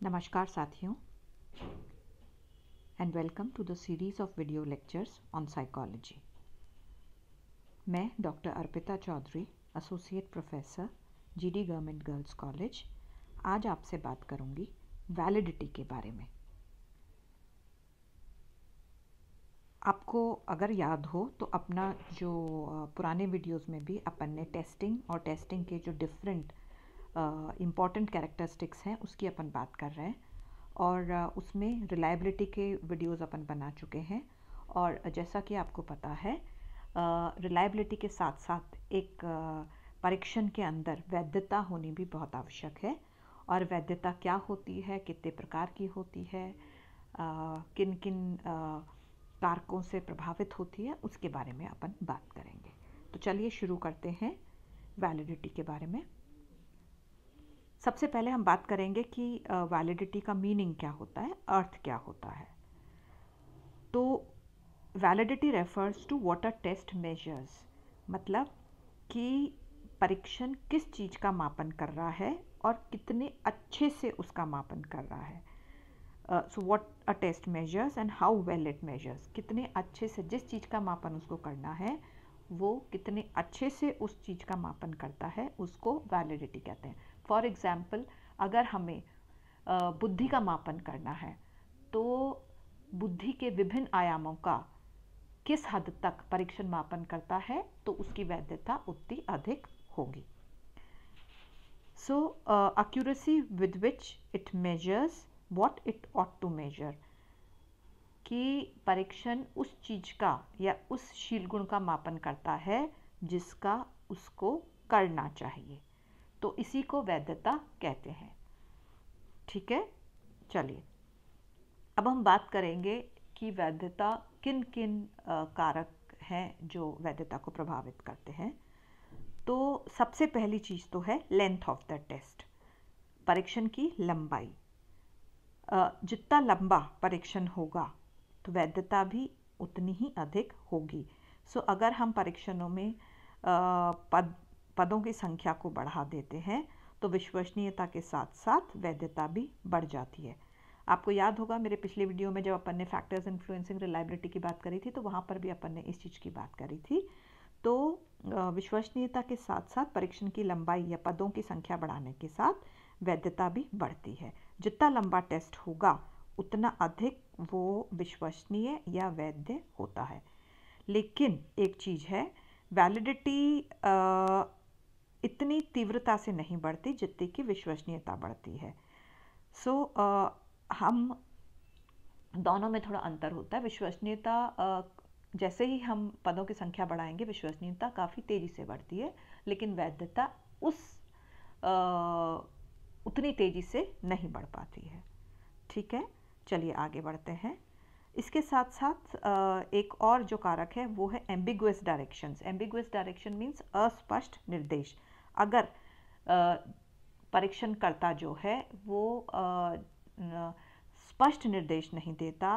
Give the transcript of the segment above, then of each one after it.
नमस्कार साथियों and welcome to the series of video lectures on psychology. मैं doctor Arpita Chaudhary, associate professor GD government girls college, आज आपसे बात करूंगी वैलिडिटी के बारे में। आपको अगर याद हो तो अपना जो पुराने वीडियोस में भी अपन ने टेस्टिंग और टेस्टिंग के जो डिफरेंट इम्पॉर्टेंट कैरेक्टरिस्टिक्स हैं उसकी अपन बात कर रहे हैं और उसमें रिलायबिलिटी के वीडियोस अपन बना चुके हैं। और जैसा कि आपको पता है रिलायबिलिटी के साथ साथ एक परीक्षण के अंदर वैधता होनी भी बहुत आवश्यक है। और वैधता क्या होती है, कितने प्रकार की होती है, किन किन कारकों से प्रभावित होती है, उसके बारे में अपन बात करेंगे। तो चलिए शुरू करते हैं वैलिडिटी के बारे में। सबसे पहले हम बात करेंगे कि वैलिडिटी का मीनिंग क्या होता है, अर्थ क्या होता है। तो validity refers to what a test measures, मतलब कि परीक्षण किस चीज़ का मापन कर रहा है और कितने अच्छे से उसका मापन कर रहा है। So what a test measures and how well it measures, कितने अच्छे से जिस चीज़ का मापन उसको करना है वो कितने अच्छे से उस चीज़ का मापन करता है, उसको वैलिडिटी कहते हैं। फॉर एग्ज़ाम्पल, अगर हमें बुद्धि का मापन करना है तो बुद्धि के विभिन्न आयामों का किस हद तक परीक्षण मापन करता है तो उसकी वैधता उतनी अधिक होगी। So accuracy with which it measures what it ought to measure, कि परीक्षण उस चीज का या उस शील गुण का मापन करता है जिसका उसको करना चाहिए, तो इसी को वैधता कहते हैं। ठीक है, चलिए अब हम बात करेंगे कि वैधता किन किन कारक हैं जो वैधता को प्रभावित करते हैं। तो सबसे पहली चीज़ तो है लेंथ ऑफ द टेस्ट, परीक्षण की लंबाई। जितना लंबा परीक्षण होगा तो वैधता भी उतनी ही अधिक होगी। सो अगर हम परीक्षणों में पदों की संख्या को बढ़ा देते हैं तो विश्वसनीयता के साथ साथ वैधता भी बढ़ जाती है। आपको याद होगा मेरे पिछले वीडियो में जब अपन ने फैक्टर्स इन्फ्लुएंसिंग रिलायबिलिटी की बात करी थी तो वहाँ पर भी अपन ने इस चीज़ की बात करी थी। तो विश्वसनीयता के साथ साथ परीक्षण की लंबाई या पदों की संख्या बढ़ाने के साथ वैधता भी बढ़ती है। जितना लंबा टेस्ट होगा उतना अधिक वो विश्वसनीय या वैध होता है। लेकिन एक चीज़ है, वैलिडिटी इतनी तीव्रता से नहीं बढ़ती जितनी कि विश्वसनीयता बढ़ती है। सो हम दोनों में थोड़ा अंतर होता है। विश्वसनीयता जैसे ही हम पदों की संख्या बढ़ाएंगे विश्वसनीयता काफ़ी तेज़ी से बढ़ती है, लेकिन वैधता उतनी तेज़ी से नहीं बढ़ पाती है। ठीक है, चलिए आगे बढ़ते हैं। इसके साथ साथ एक और जो कारक है वो है ambiguous directions. Ambiguous direction means अस्पष्ट निर्देश। अगर परीक्षणकर्ता जो है वो स्पष्ट निर्देश नहीं देता,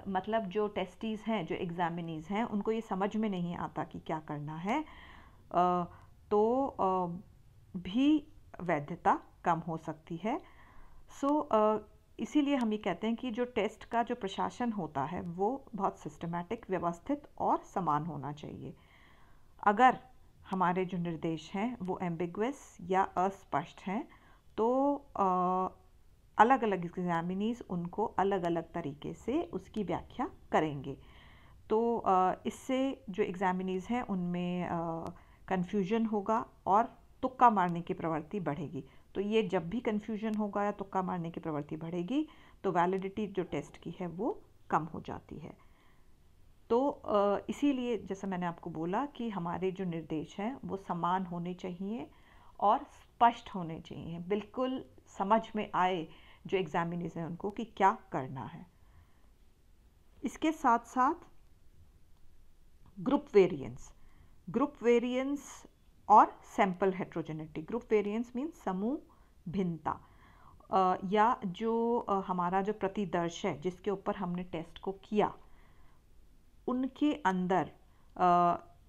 मतलब जो टेस्टीज हैं, जो एग्जामिनीज हैं, उनको ये समझ में नहीं आता कि क्या करना है, तो भी वैधता कम हो सकती है। सो इसीलिए हम ये कहते हैं कि जो टेस्ट का जो प्रशासन होता है वो बहुत सिस्टमैटिक, व्यवस्थित और समान होना चाहिए। अगर हमारे जो निर्देश हैं वो एम्बिगुअस या अस्पष्ट हैं तो अलग अलग एग्जामिनीज उनको अलग अलग तरीके से उसकी व्याख्या करेंगे। तो इससे जो एग्जामिनीज हैं उनमें कन्फ्यूजन होगा और तुक्का मारने की प्रवृत्ति बढ़ेगी। तो ये जब भी कन्फ्यूजन होगा या तुक्का मारने की प्रवृत्ति बढ़ेगी तो वैलिडिटी जो टेस्ट की है वो कम हो जाती है। तो इसीलिए जैसा मैंने आपको बोला कि हमारे जो निर्देश हैं वो समान होने चाहिए और स्पष्ट होने चाहिए, बिल्कुल समझ में आए जो एग्जामिनर्स हैं उनको कि क्या करना है। इसके साथ साथ ग्रुप वेरिएंस और sample heterogeneity. Group variance means समूह भिन्नता, या जो हमारा जो प्रतिदर्श है जिसके ऊपर हमने टेस्ट को किया उनके अंदर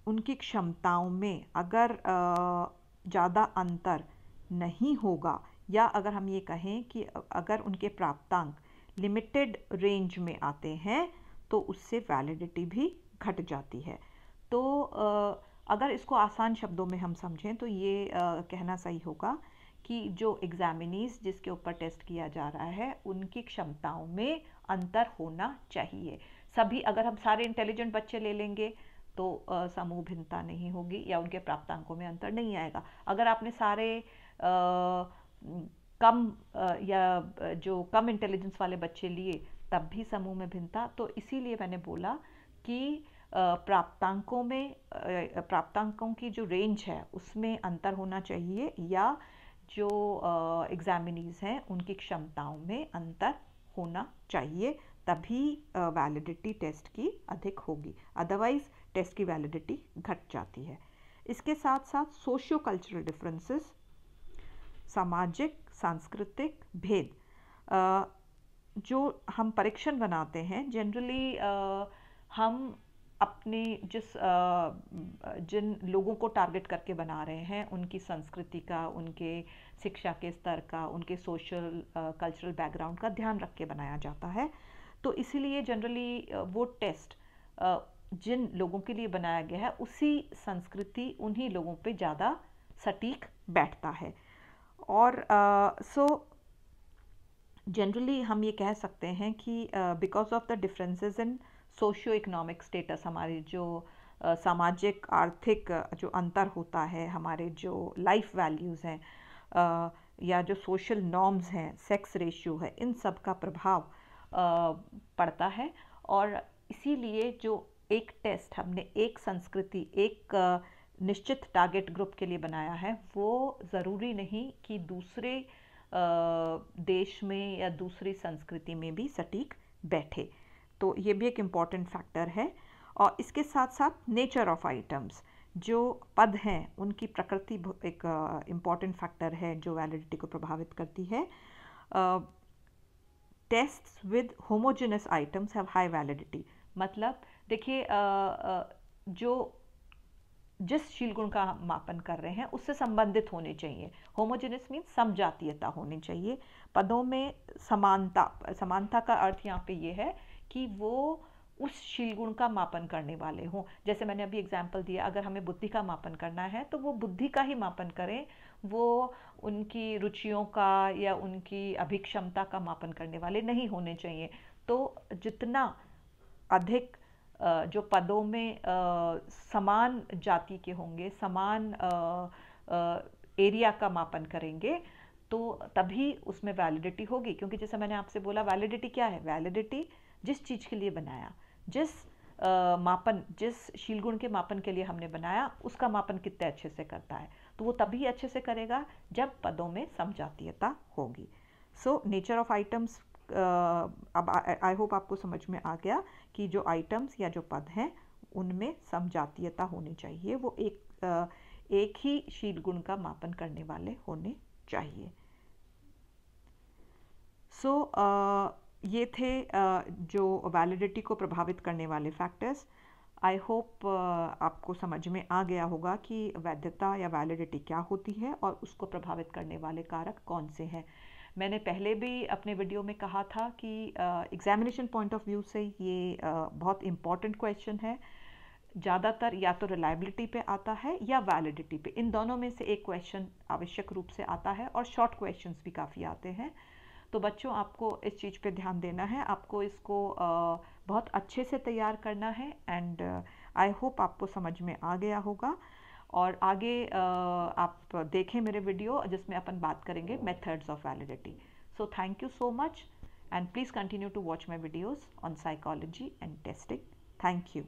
उनकी क्षमताओं में अगर ज़्यादा अंतर नहीं होगा या अगर हम ये कहें कि अगर उनके प्राप्तांक लिमिटेड रेंज में आते हैं तो उससे वैलिडिटी भी घट जाती है। तो अगर इसको आसान शब्दों में हम समझें तो ये कहना सही होगा कि जो एग्जामिनीज जिसके ऊपर टेस्ट किया जा रहा है उनकी क्षमताओं में अंतर होना चाहिए। सभी अगर हम सारे इंटेलिजेंट बच्चे ले लेंगे तो समूह भिन्नता नहीं होगी या उनके प्राप्तांकों में अंतर नहीं आएगा। अगर आपने सारे कम या जो कम इंटेलिजेंस वाले बच्चे लिए तब भी समूह में भिन्नता, तो इसीलिए मैंने बोला कि प्राप्तांकों की जो रेंज है उसमें अंतर होना चाहिए या जो एग्जामिनीज हैं उनकी क्षमताओं में अंतर होना चाहिए, तभी वैलिडिटी टेस्ट की अधिक होगी, अदरवाइज टेस्ट की वैलिडिटी घट जाती है। इसके साथ साथ सोशियो कल्चरल डिफरेंसेस, सामाजिक सांस्कृतिक भेद, जो हम परीक्षण बनाते हैं जनरली हम अपने जिन लोगों को टारगेट करके बना रहे हैं उनकी संस्कृति का, उनके शिक्षा के स्तर का, उनके सोशल कल्चरल बैकग्राउंड का ध्यान रख के बनाया जाता है। तो इसीलिए जनरली वो टेस्ट जिन लोगों के लिए बनाया गया है उसी संस्कृति उन्हीं लोगों पे ज़्यादा सटीक बैठता है। और जनरली हम ये कह सकते हैं कि because of the differences in socio economic status, हमारे जो सामाजिक आर्थिक जो अंतर होता है, हमारे जो लाइफ वैल्यूज़ हैं या जो सोशल नॉर्म्स हैं, सेक्स रेशियो है, इन सब का प्रभाव पड़ता है। और इसीलिए जो एक टेस्ट हमने एक संस्कृति, एक निश्चित टारगेट ग्रुप के लिए बनाया है, वो ज़रूरी नहीं कि दूसरे देश में या दूसरी संस्कृति में भी सटीक बैठे। तो ये भी एक इम्पॉर्टेंट फैक्टर है। और इसके साथ साथ नेचर ऑफ आइटम्स, जो पद हैं उनकी प्रकृति एक इम्पॉर्टेंट फैक्टर है जो वैलिडिटी को प्रभावित करती है। Tests with homogeneous items have high validity, मतलब देखिए जो जिस शील गुण का हम मापन कर रहे हैं उससे संबंधित होने चाहिए। होमोजेनस मीन समजातीयता होनी चाहिए। पदों में समानता का अर्थ यहाँ पे ये है कि वो उस शील गुण का मापन करने वाले हों। जैसे मैंने अभी एग्जाम्पल दिया, अगर हमें बुद्धि का मापन करना है तो वो बुद्धि का ही मापन करें, वो उनकी रुचियों का या उनकी अभिक्षमता का मापन करने वाले नहीं होने चाहिए। तो जितना अधिक जो पदों में समान जाति के होंगे, समान एरिया का मापन करेंगे, तो तभी उसमें वैलिडिटी होगी। क्योंकि जैसे मैंने आपसे बोला, वैलिडिटी क्या है? वैलिडिटी जिस चीज़ के लिए बनाया, जिस शील गुण के मापन के लिए हमने बनाया, उसका मापन कितने अच्छे से करता है। तो वो तभी अच्छे से करेगा जब पदों में समजातीयता होगी। सो नेचर ऑफ आइटम्स, अब आई होप आपको समझ में आ गया कि जो आइटम्स या जो पद हैं उनमें समजातीयता होनी चाहिए, वो एक ही शील गुण का मापन करने वाले होने चाहिए। सो ये थे जो वैलिडिटी को प्रभावित करने वाले फैक्टर्स। आई होप आपको समझ में आ गया होगा कि वैधता या वैलिडिटी क्या होती है और उसको प्रभावित करने वाले कारक कौन से हैं। मैंने पहले भी अपने वीडियो में कहा था कि एग्जामिनेशन पॉइंट ऑफ व्यू से ये बहुत इम्पॉर्टेंट क्वेश्चन है। ज़्यादातर या तो रिलायबिलिटी पे आता है या वैलिडिटी पे, इन दोनों में से एक क्वेश्चन आवश्यक रूप से आता है, और शॉर्ट क्वेश्चंस भी काफ़ी आते हैं। तो बच्चों, आपको इस चीज़ पे ध्यान देना है, आपको इसको बहुत अच्छे से तैयार करना है। एंड आई होप आपको समझ में आ गया होगा। और आगे आप देखें मेरे वीडियो जिसमें अपन बात करेंगे methods of validity. So thank you so much, and please continue to watch my videos on psychology and testing. Thank you.